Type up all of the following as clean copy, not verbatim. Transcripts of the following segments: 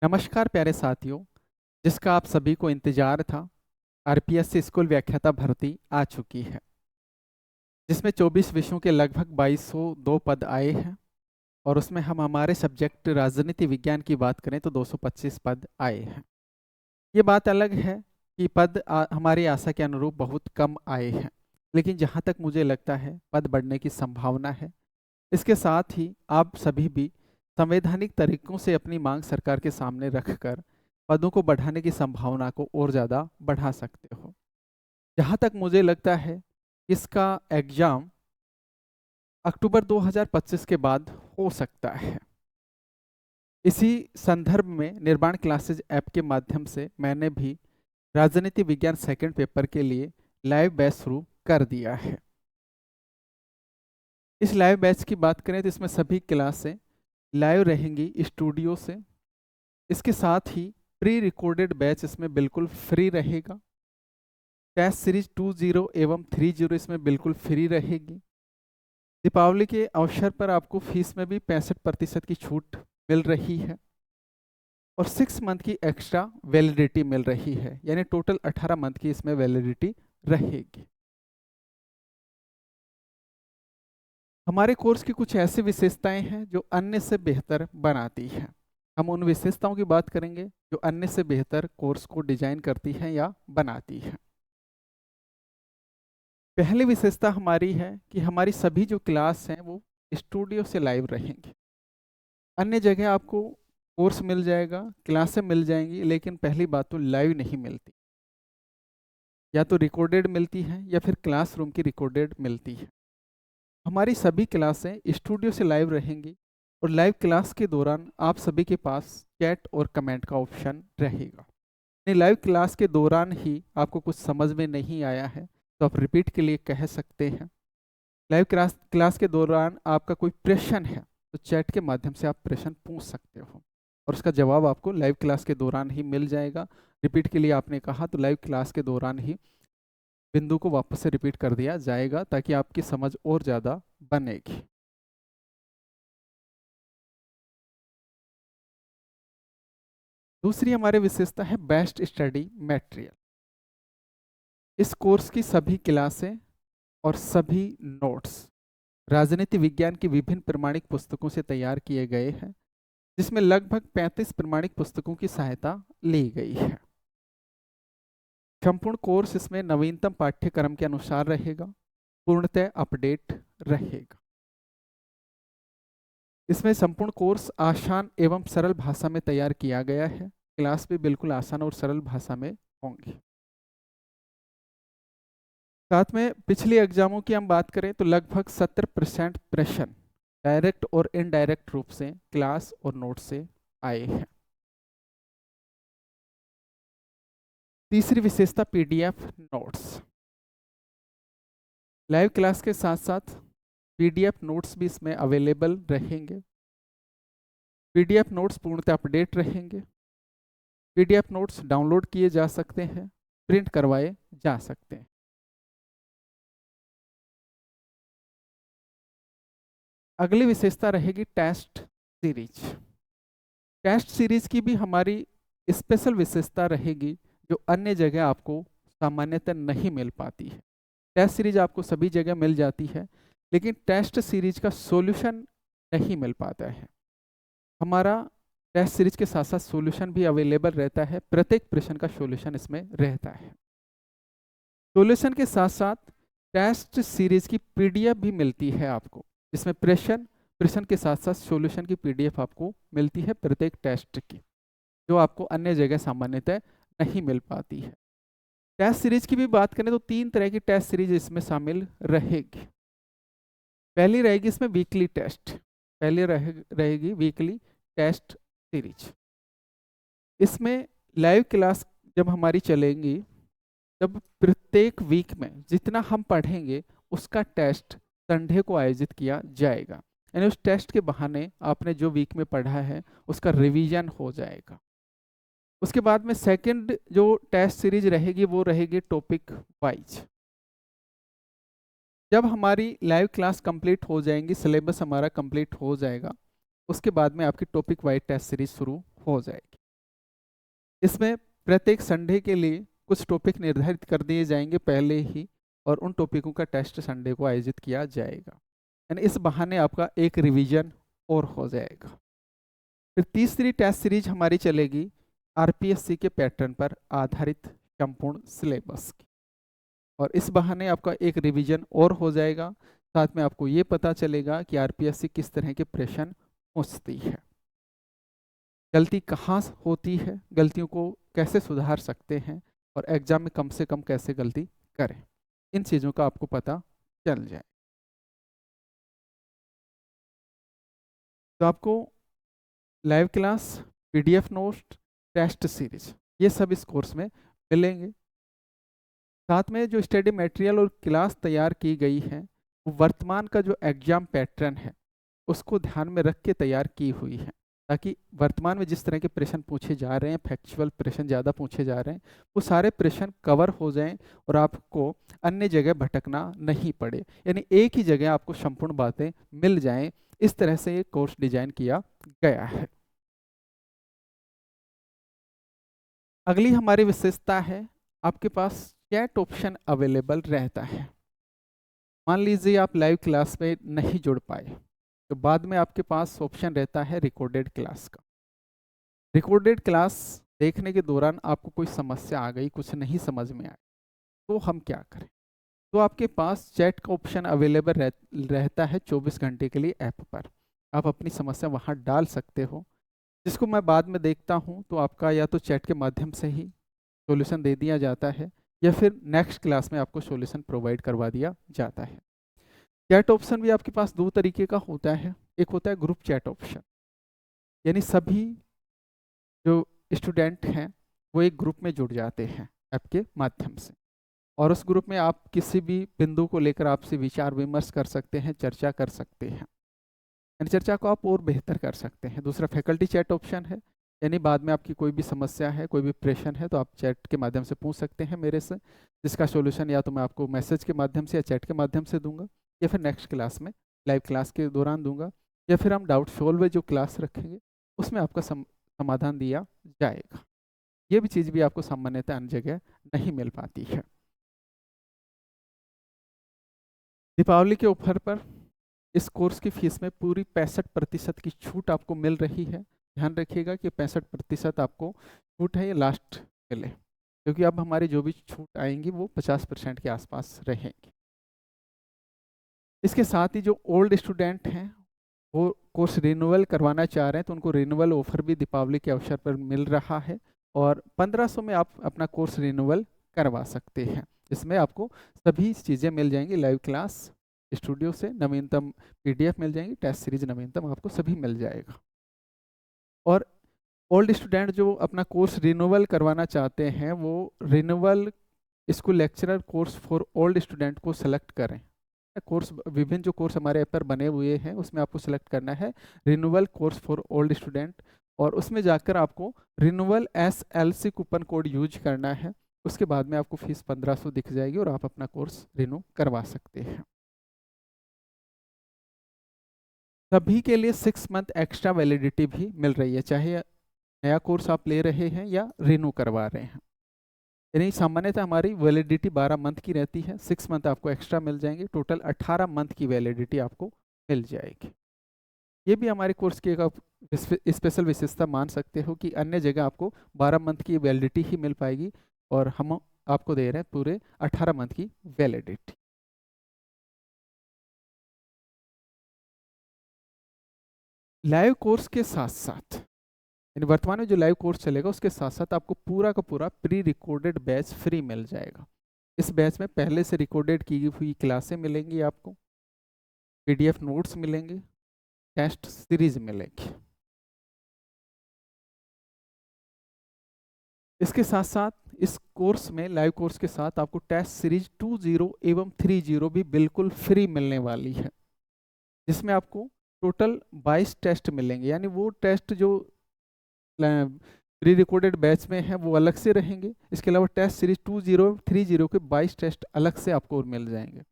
नमस्कार प्यारे साथियों, जिसका आप सभी को इंतजार था। आरपीएससी स्कूल व्याख्याता भर्ती आ चुकी है, जिसमें 24 विषयों के लगभग 2202 पद आए हैं। और उसमें हम हमारे सब्जेक्ट राजनीति विज्ञान की बात करें तो 225 पद आए हैं। ये बात अलग है कि पद हमारी आशा के अनुरूप बहुत कम आए हैं, लेकिन जहाँ तक मुझे लगता है पद बढ़ने की संभावना है। इसके साथ ही आप सभी भी संवैधानिक तरीकों से अपनी मांग सरकार के सामने रखकर पदों को बढ़ाने की संभावना को और ज़्यादा बढ़ा सकते हो। जहाँ तक मुझे लगता है इसका एग्ज़ाम अक्टूबर 2025 के बाद हो सकता है। इसी संदर्भ में निर्माण क्लासेज ऐप के माध्यम से मैंने भी राजनीति विज्ञान सेकंड पेपर के लिए लाइव बैच शुरू कर दिया है। इस लाइव बैच की बात करें तो इसमें सभी क्लासें लाइव रहेंगी स्टूडियो से। इसके साथ ही प्री रिकॉर्डेड बैच इसमें बिल्कुल फ्री रहेगा। टेस्ट सीरीज 20 एवं 30 इसमें बिल्कुल फ्री रहेगी। दीपावली के अवसर पर आपको फीस में भी 65% की छूट मिल रही है और 6 मंथ की एक्स्ट्रा वैलिडिटी मिल रही है, यानी टोटल 18 मंथ की इसमें वैलिडिटी रहेगी। हमारे कोर्स की कुछ ऐसी विशेषताएं हैं जो अन्य से बेहतर बनाती हैं। हम उन विशेषताओं की बात करेंगे जो अन्य से बेहतर कोर्स को डिजाइन करती हैं या बनाती हैं। पहली विशेषता हमारी है कि हमारी सभी जो क्लास हैं वो स्टूडियो से लाइव रहेंगी। अन्य जगह आपको कोर्स मिल जाएगा, क्लासें मिल जाएंगी, लेकिन पहली बात तो लाइव नहीं मिलती। या तो रिकॉर्डेड मिलती है या फिर क्लासरूम की रिकॉर्डेड मिलती है। हमारी सभी क्लासें स्टूडियो से लाइव रहेंगी और लाइव क्लास के दौरान आप सभी के पास चैट और कमेंट का ऑप्शन रहेगा। लाइव क्लास के दौरान ही आपको कुछ समझ में नहीं आया है तो आप रिपीट के लिए कह सकते हैं। लाइव क्लास के दौरान आपका कोई प्रश्न है तो चैट के माध्यम से आप प्रश्न पूछ सकते हो और उसका जवाब आपको लाइव क्लास के दौरान ही मिल जाएगा। रिपीट के लिए आपने कहा तो लाइव क्लास के दौरान ही बिंदु को वापस से रिपीट कर दिया जाएगा ताकि आपकी समझ और ज़्यादा बनेगी। दूसरी हमारी विशेषता है बेस्ट स्टडी मटेरियल। इस कोर्स की सभी क्लासें और सभी नोट्स राजनीति विज्ञान की विभिन्न प्रमाणिक पुस्तकों से तैयार किए गए हैं, जिसमें लगभग 35 प्रमाणिक पुस्तकों की सहायता ली गई है। संपूर्ण कोर्स इसमें नवीनतम पाठ्यक्रम के अनुसार रहेगा, पूर्णतः अपडेट रहेगा। इसमें संपूर्ण कोर्स आसान एवं सरल भाषा में तैयार किया गया है। क्लास भी बिल्कुल आसान और सरल भाषा में होंगी। साथ में पिछले एग्जामों की हम बात करें तो लगभग 70% प्रश्न डायरेक्ट और इनडायरेक्ट रूप से क्लास और नोट से आए हैं। तीसरी विशेषता पीडीएफ नोट्स। लाइव क्लास के साथ साथ पीडीएफ नोट्स भी इसमें अवेलेबल रहेंगे। पीडीएफ नोट्स पूर्णतः अपडेट रहेंगे। पीडीएफ नोट्स डाउनलोड किए जा सकते हैं, प्रिंट करवाए जा सकते हैं। अगली विशेषता रहेगी टेस्ट सीरीज। टेस्ट सीरीज की भी हमारी स्पेशल विशेषता रहेगी जो अन्य जगह आपको सामान्यतः नहीं मिल पाती है। टेस्ट सीरीज आपको सभी जगह मिल जाती है, लेकिन टेस्ट सीरीज का सॉल्यूशन नहीं मिल पाता है। हमारा टेस्ट सीरीज के साथ साथ सॉल्यूशन भी अवेलेबल रहता है। प्रत्येक प्रश्न का सॉल्यूशन इसमें रहता है। सॉल्यूशन के साथ साथ टेस्ट सीरीज की पीडीएफ भी मिलती है आपको, जिसमें प्रश्न के साथ साथ सॉल्यूशन की पीडीएफ आपको मिलती है प्रत्येक टेस्ट की, जो आपको अन्य जगह सामान्यतः नहीं मिल पाती है। टेस्ट सीरीज की भी बात करें तो 3 तरह की टेस्ट सीरीज इसमें शामिल रहेगी। पहली रहेगी इसमें वीकली टेस्ट। रहेगी वीकली टेस्ट सीरीज। इसमें लाइव क्लास जब हमारी चलेंगी तब प्रत्येक वीक में जितना हम पढ़ेंगे उसका टेस्ट संडे को आयोजित किया जाएगा। यानी उस टेस्ट के बहाने आपने जो वीक में पढ़ा है उसका रिवीजन हो जाएगा। उसके बाद में सेकंड जो टेस्ट सीरीज रहेगी वो रहेगी टॉपिक वाइज। जब हमारी लाइव क्लास कंप्लीट हो जाएंगी, सिलेबस हमारा कंप्लीट हो जाएगा, उसके बाद में आपकी टॉपिक वाइज टेस्ट सीरीज शुरू हो जाएगी। इसमें प्रत्येक संडे के लिए कुछ टॉपिक निर्धारित कर दिए जाएंगे पहले ही, और उन टॉपिकों का टेस्ट संडे को आयोजित किया जाएगा। यानी इस बहाने आपका एक रिवीजन और हो जाएगा। फिर तीसरी टेस्ट सीरीज हमारी चलेगी आरपीएससी के पैटर्न पर आधारित संपूर्ण सिलेबस की, और इस बहाने आपका एक रिवीजन और हो जाएगा। साथ में आपको ये पता चलेगा कि आरपीएससी किस तरह के प्रश्न पूछती है, गलती कहाँ होती है, गलतियों को कैसे सुधार सकते हैं, और एग्जाम में कम से कम कैसे गलती करें, इन चीज़ों का आपको पता चल जाए। तो आपको live class, PDF note, test series, ये सब इस कोर्स में मिलेंगे। साथ में जो स्टडी मटेरियल और क्लास तैयार की गई है वो वर्तमान का जो एग्जाम पैटर्न है उसको ध्यान में रख के तैयार की हुई है, ताकि वर्तमान में जिस तरह के प्रश्न पूछे जा रहे हैं, फैक्चुअल प्रश्न ज़्यादा पूछे जा रहे हैं, वो सारे प्रश्न कवर हो जाएं और आपको अन्य जगह भटकना नहीं पड़े, यानी एक ही जगह आपको संपूर्ण बातें मिल जाएं। इस तरह से ये कोर्स डिजाइन किया गया है। अगली हमारी विशेषता है, आपके पास चैट ऑप्शन अवेलेबल रहता है। मान लीजिए आप लाइव क्लास में नहीं जुड़ पाए, तो बाद में आपके पास ऑप्शन रहता है रिकॉर्डेड क्लास का। रिकॉर्डेड क्लास देखने के दौरान आपको कोई समस्या आ गई, कुछ नहीं समझ में आया, तो हम क्या करें? तो आपके पास चैट का ऑप्शन अवेलेबल रहता है 24 घंटे के लिए ऐप पर। आप अपनी समस्या वहाँ डाल सकते हो, जिसको मैं बाद में देखता हूँ तो आपका या तो चैट के माध्यम से ही सॉल्यूशन दे दिया जाता है, या फिर नेक्स्ट क्लास में आपको सॉल्यूशन प्रोवाइड करवा दिया जाता है। चैट ऑप्शन भी आपके पास दो तरीके का होता है। एक होता है ग्रुप चैट ऑप्शन, यानी सभी जो स्टूडेंट हैं वो एक ग्रुप में जुड़ जाते हैं ऐप के माध्यम से, और उस ग्रुप में आप किसी भी बिंदु को लेकर आपसे विचार विमर्श कर सकते हैं, चर्चा कर सकते हैं, यानी चर्चा को आप और बेहतर कर सकते हैं। दूसरा फैकल्टी चैट ऑप्शन है, यानी बाद में आपकी कोई भी समस्या है, कोई भी प्रश्न है, तो आप चैट के माध्यम से पूछ सकते हैं मेरे से, जिसका सॉल्यूशन या तो मैं आपको मैसेज के माध्यम से या चैट के माध्यम से दूंगा, या फिर नेक्स्ट क्लास में लाइव क्लास के दौरान दूंगा, या फिर हम डाउट सॉल्व जो क्लास रखेंगे उसमें आपका समाधान दिया जाएगा। ये भी चीज़ भी आपको सामान्यतः अन्य जगह नहीं मिल पाती है। दीपावली के ऑफर पर इस कोर्स की फीस में पूरी 65% की छूट आपको मिल रही है। ध्यान रखिएगा कि 65% आपको छूट है, ये लास्ट मिले, क्योंकि अब हमारी जो भी छूट आएंगी वो 50% के आसपास रहेंगी। इसके साथ ही जो ओल्ड स्टूडेंट हैं वो कोर्स रिन्यूअल करवाना चाह रहे हैं, तो उनको रिन्यूअल ऑफर भी दीपावली के अवसर पर मिल रहा है, और 1500 में आप अपना कोर्स रिन्यूअल करवा सकते हैं। इसमें आपको सभी चीज़ें मिल जाएंगी, लाइव क्लास स्टूडियो से नवीनतम पीडीएफ मिल जाएंगी, टेस्ट सीरीज नवीनतम आपको सभी मिल जाएगा। और ओल्ड स्टूडेंट जो अपना कोर्स रिन्यूअल करवाना चाहते हैं वो renewal school lecturer course for old student को सेलेक्ट करें। कोर्स विभिन्न जो कोर्स हमारे ऐप पर बने हुए हैं उसमें आपको सेलेक्ट करना है renewal course for old student, और उसमें जाकर आपको renewal SLC coupon code use करना है। उसके बाद में आपको फीस 1500 दिख जाएगी और आप अपना कोर्स रिन्यू करवा सकते हैं। सभी के लिए 6 मंथ एक्स्ट्रा वैलिडिटी भी मिल रही है, चाहे नया कोर्स आप ले रहे हैं या रिन्यू करवा रहे हैं। यानी सामान्यतः हमारी वैलिडिटी 12 मंथ की रहती है, 6 मंथ आपको एक्स्ट्रा मिल जाएंगे, टोटल 18 मंथ की वैलिडिटी आपको मिल जाएगी। ये भी हमारे कोर्स की एक आप स्पेशल विशेषता मान सकते हो कि अन्य जगह आपको 12 मंथ की वैलिडिटी ही मिल पाएगी, और हम आपको दे रहे हैं पूरे 18 मंथ की वैलिडिटी। लाइव कोर्स के साथ साथ, यानी वर्तमान में जो लाइव कोर्स चलेगा उसके साथ साथ आपको पूरा का पूरा प्री रिकॉर्डेड बैच फ्री मिल जाएगा। इस बैच में पहले से रिकॉर्डेड की हुई क्लासें मिलेंगी, आपको पीडीएफ नोट्स मिलेंगे, टेस्ट सीरीज मिलेगी। इसके साथ साथ इस कोर्स में, लाइव कोर्स के साथ आपको टेस्ट सीरीज 20 एवं 30 भी बिल्कुल फ्री मिलने वाली है, जिसमें आपको टोटल 22 टेस्ट मिलेंगे। यानी वो टेस्ट जो प्री रिकॉर्डेड बैच में है वो अलग से रहेंगे, इसके अलावा टेस्ट सीरीज 20 30 के 22 टेस्ट अलग से आपको और मिल जाएंगे।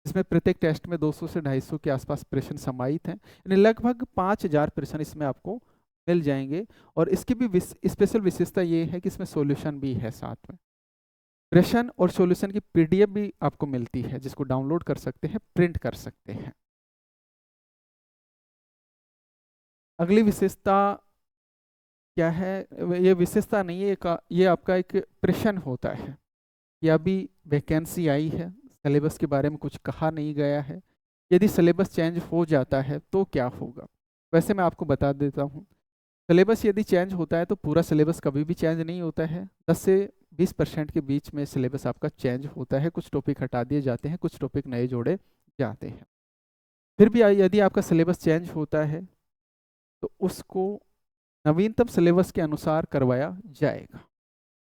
इसमें प्रत्येक टेस्ट में 200 से 250 के आसपास प्रश्न समाहित हैं, यानी लगभग 5000 प्रश्न इसमें आपको मिल जाएंगे। और इसकी भी स्पेशल विशेषता ये है कि इसमें सॉल्यूशन भी है साथ में। प्रश्न और सॉल्यूशन की पीडीएफ भी आपको मिलती है, जिसको डाउनलोड कर सकते हैं, प्रिंट कर सकते हैं। अगली विशेषता क्या है? ये विशेषता नहीं है, ये आपका एक प्रश्न होता है कि अभी वैकेंसी आई है, सिलेबस के बारे में कुछ कहा नहीं गया है, यदि सिलेबस चेंज हो जाता है तो क्या होगा। वैसे मैं आपको बता देता हूँ, सिलेबस यदि चेंज होता है तो पूरा सिलेबस कभी भी चेंज नहीं होता है। 10 से 20% के बीच में सिलेबस आपका चेंज होता है, कुछ टॉपिक हटा दिए जाते हैं, कुछ टॉपिक नए जोड़े जाते हैं। फिर भी यदि आपका सिलेबस चेंज होता है तो उसको नवीनतम सिलेबस के अनुसार करवाया जाएगा।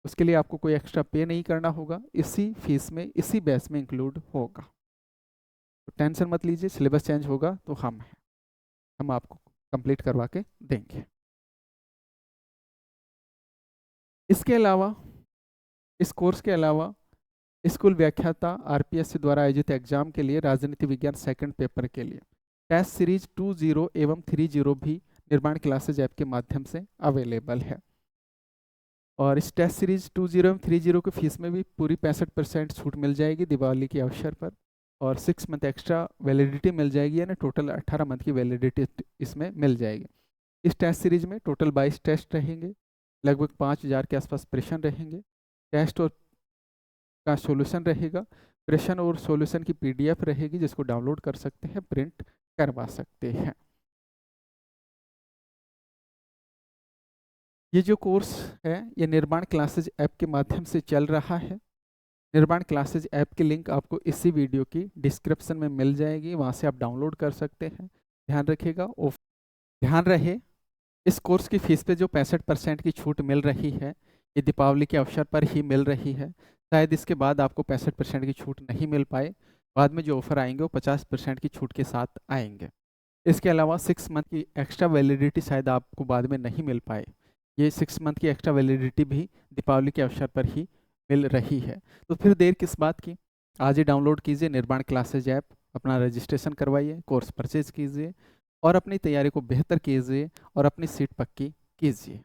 उसके लिए आपको कोई एक्स्ट्रा पे नहीं करना होगा, इसी फीस में, इसी बैच में इंक्लूड होगा। तो टेंशन मत लीजिए, सिलेबस चेंज होगा तो हम आपको कंप्लीट करवा के देंगे। इसके अलावा, इस कोर्स के अलावा स्कूल व्याख्याता आरपीएससी द्वारा आयोजित एग्जाम के लिए राजनीति विज्ञान सेकंड पेपर के लिए टेस्ट सीरीज 20 एवं 30 भी निर्माण क्लासेज ऐप के माध्यम से अवेलेबल है। और इस टेस्ट सीरीज 20 एवं 30 की फीस में भी पूरी 65% छूट मिल जाएगी दिवाली के अवसर पर। और 6 मंथ एक्स्ट्रा वैलिडिटी मिल जाएगी, यानी टोटल 18 मंथ की वैलिडिटी इसमें मिल जाएगी। इस टेस्ट सीरीज में टोटल 22 टेस्ट रहेंगे, लगभग 5000 के आसपास प्रश्न रहेंगे। टेस्ट और का सॉल्यूशन रहेगा, प्रश्न और सॉल्यूशन की पीडीएफ रहेगी, जिसको डाउनलोड कर सकते हैं, प्रिंट करवा सकते हैं। ये जो कोर्स है ये निर्माण क्लासेज ऐप के माध्यम से चल रहा है। निर्माण क्लासेज ऐप की लिंक आपको इसी वीडियो की डिस्क्रिप्शन में मिल जाएगी, वहाँ से आप डाउनलोड कर सकते हैं। ध्यान रखिएगा, ध्यान रहे, इस कोर्स की फीस पे जो 65% की छूट मिल रही है, ये दीपावली के अवसर पर ही मिल रही है। शायद इसके बाद आपको 65% की छूट नहीं मिल पाए, बाद में जो ऑफर आएंगे वो 50% की छूट के साथ आएंगे। इसके अलावा 6 मंथ की एक्स्ट्रा वैलिडिटी शायद आपको बाद में नहीं मिल पाए, ये 6 मंथ की एक्स्ट्रा वैलिडिटी भी दीपावली के अवसर पर ही मिल रही है। तो फिर देर किस बात की, आज ही डाउनलोड कीजिए निर्माण क्लासेज ऐप, अपना रजिस्ट्रेशन करवाइए, कोर्स परचेज कीजिए और अपनी तैयारी को बेहतर कीजिए और अपनी सीट पक्की कीजिए।